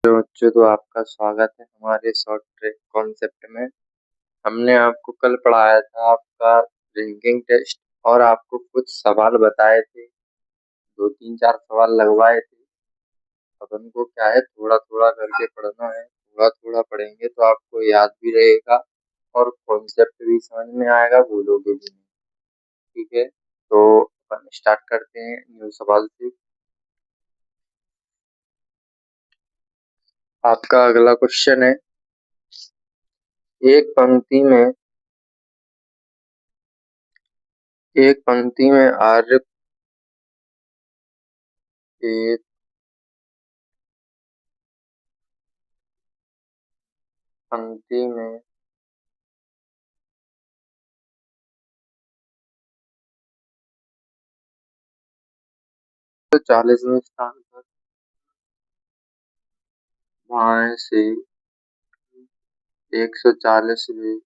तो बच्चों, तो आपका स्वागत है हमारे शॉर्ट ट्रैक कॉन्सेप्ट में। हमने आपको कल पढ़ाया था आपका ड्रिंकिंग टेस्ट और आपको कुछ सवाल बताए थे, दो तीन चार सवाल लगवाए थे। अब हमको क्या है, थोड़ा थोड़ा करके पढ़ना है। थोड़ा थोड़ा पढ़ेंगे तो आपको याद भी रहेगा और कॉन्सेप्ट भी समझ में आएगा, भूलोगे भी नहीं। ठीक है, तो अपन स्टार्ट करते हैं न्यू सवाल से। आपका अगला क्वेश्चन है, एक पंक्ति में आर्य एक पंक्ति में 40वें स्थान पर, बाएं से 140वें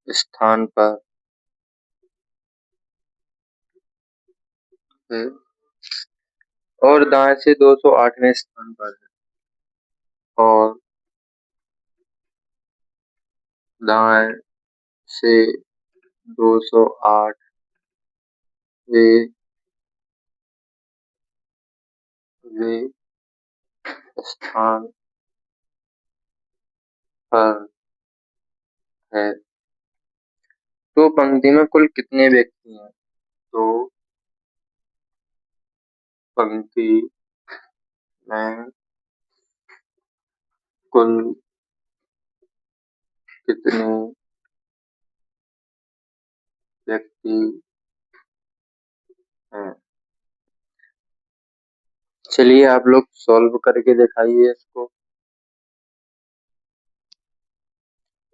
स्थान पर है और दाएं से 208वें स्थान पर है। और दाएं से 208वें स्थान पर है। तो पंक्ति में कुल कितने व्यक्ति हैं? तो पंक्ति में कुल कितने व्यक्ति हैं? चलिए आप लोग सॉल्व करके दिखाइए इसको।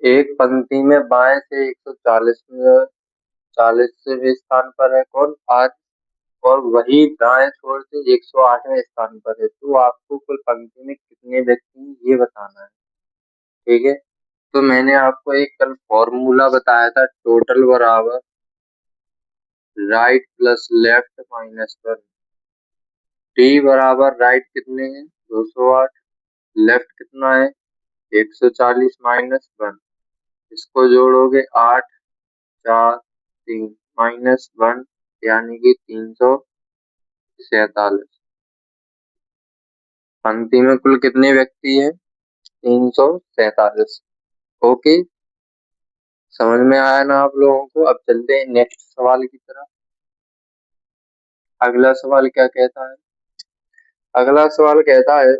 एक पंक्ति में बाएं से 140वें स्थान पर है कौन? आज। और वही दाएं छोर से 108वें स्थान पर है। तो आपको कुल पंक्ति में कितने व्यक्ति हैं, ये बताना है। ठीक है, तो मैंने आपको एक कल फॉर्मूला बताया था, टोटल बराबर right plus left minus one. T बराबर राइट कितने हैं? 208। लेफ्ट कितना है? 140 माइनस वन। इसको जोड़ोगे 8 4 3 माइनस वन, यानी कि 347। पंक्ति में कुल कितने व्यक्ति हैं? 347। ओके, समझ में आया ना आप लोगों को? अब चलते हैं नेक्स्ट सवाल की तरफ। अगला सवाल क्या कहता है? अगला सवाल कहता है,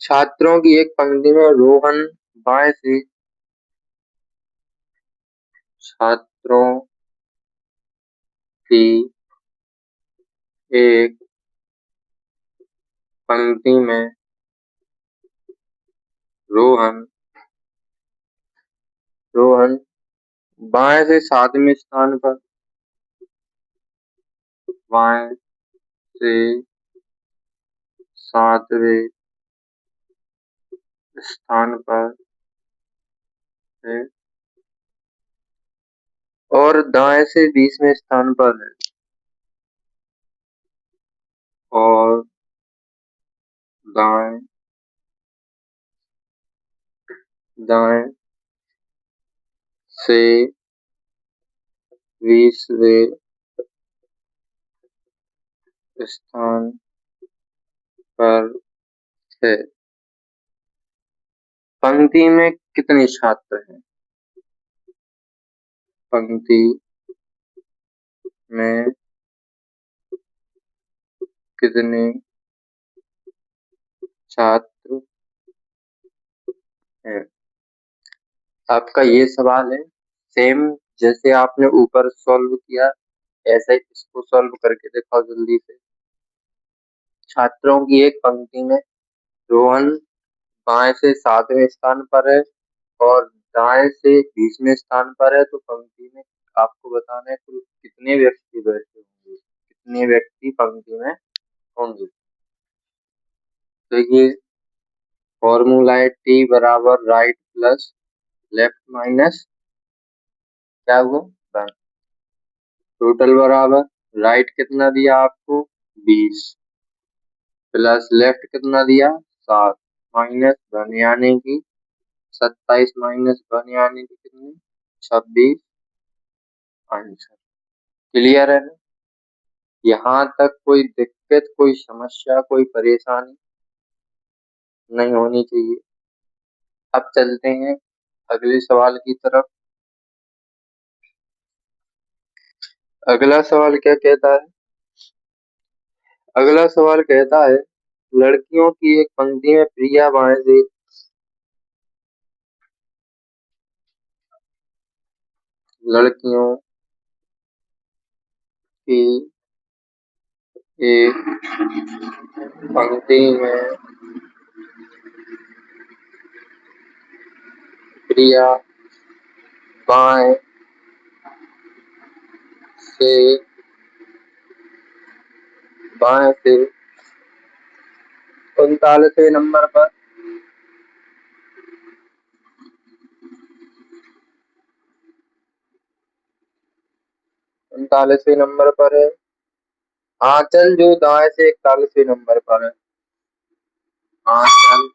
छात्रों की एक पंक्ति में रोहन बाएं से छात्रों की एक पंक्ति में रोहन रोहन बाएं से 7वें स्थान पर, बाएं से 7वें स्थान पर है और दाएं से 20वें स्थान पर है। और दाएं दाएं से 20वें स्थान पर है। पंक्ति में कितने छात्र हैं? पंक्ति में कितने छात्र हैं? आपका ये सवाल है, सेम जैसे आपने ऊपर सॉल्व किया ऐसे ही इसको सॉल्व करके दिखाओ जल्दी से। छात्रों की एक पंक्ति में रोहन बाएं से 7वें स्थान पर है और दाएं से 20वें स्थान पर है। तो पंक्ति में आपको बताना है कुल कितने व्यक्ति बैठे होंगे, कितने व्यक्ति पंक्ति में होंगे। तो ये फॉर्मूला है, टी बराबर राइट प्लस लेफ्ट माइनस क्या हुआ, वन। टोटल बराबर राइट कितना दिया आपको? 20 प्लस लेफ्ट कितना दिया 7 माइनस 1 यानी कि 27 माइनस 1 यानी कि कितनी 26 आंसर। क्लियर है ना? यहाँ तक कोई दिक्कत कोई समस्या कोई परेशानी नहीं होनी चाहिए। अब चलते हैं अगले सवाल की तरफ। अगला सवाल क्या कहता है? अगला सवाल कहता है लड़कियों की एक पंक्ति में प्रिया बाएं से लड़कियों की एक पंक्ति में प्रिया बाएं से बाएं से 39वें नंबर पर 39वें नंबर पर है। आंचल जो दाएं से 41वें नंबर पर है। आंचल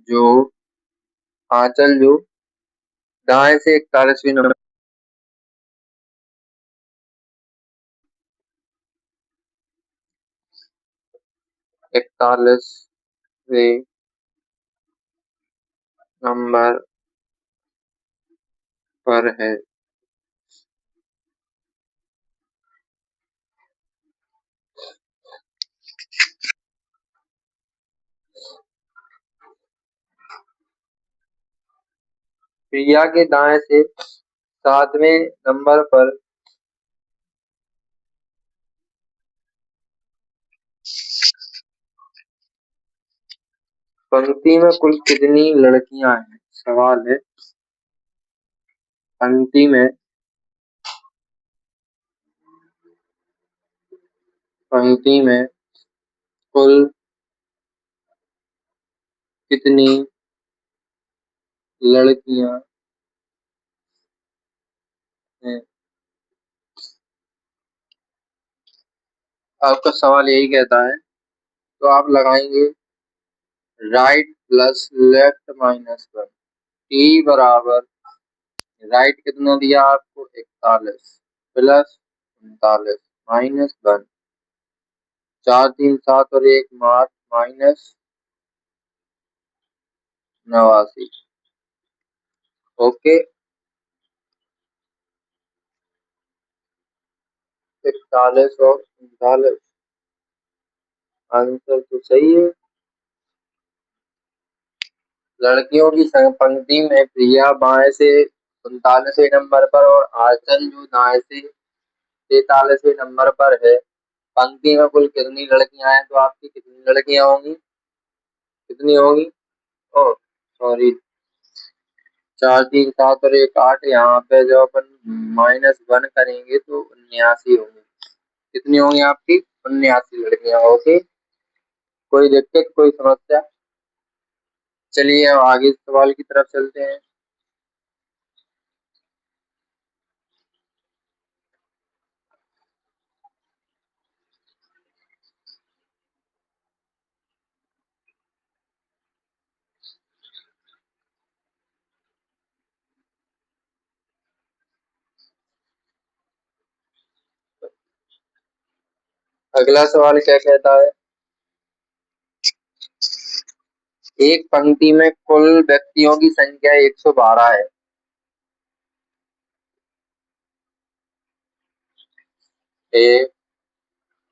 जो आंचल जो दाएं से 41वें नंबर 41वें नंबर पर है। प्रिया के दाएं से 7वें नंबर पर पंक्ति में कुल कितनी लड़कियां हैं? सवाल है पंक्ति में कुल कितनी लड़कियां हैं? आपका सवाल यही कहता है तो आप लगाएंगे right plus left minus 1 T बराबर राइट कितना दिया आपको 41 प्लस 39 माइनस 1 4 3 7 और 1 8 माइनस 89। ओके 41 और 39 आंसर तो सही है। लड़कियों की पंक्ति में प्रिया बाएं से 39वें नंबर पर और आंचल जो दाएं से 43वें नंबर पर है। पंक्ति में कुल कितनी लड़कियां हैं? तो आपकी कितनी लड़कियां होंगी? कितनी होगी? ओ सॉरी 4 3 7 और 1 8 यहाँ पे जो अपन -1 करेंगे तो 79 होंगी। कितनी होंगी आपकी? 79 लड़कियां। ओके कोई दिक्कत कोई समस्या? चलिए अब आगे सवाल की तरफ चलते हैं। अगला सवाल क्या कहता है? एक पंक्ति में कुल व्यक्तियों की संख्या 112 है। एक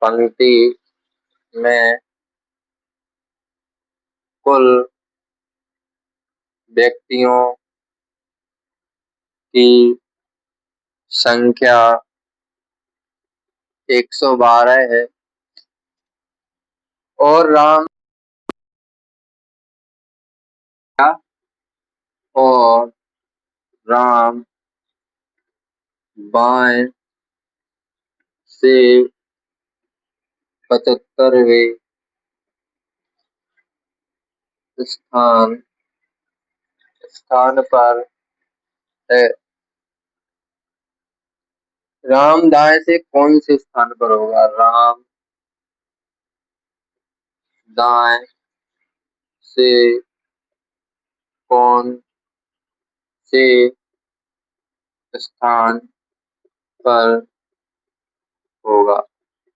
पंक्ति में कुल व्यक्तियों की संख्या 112 है और और राम बाएं से 75वें स्थान स्थान पर है। राम दाएं से कौन से स्थान पर होगा? राम दाएं से कौन से स्थान पर होगा?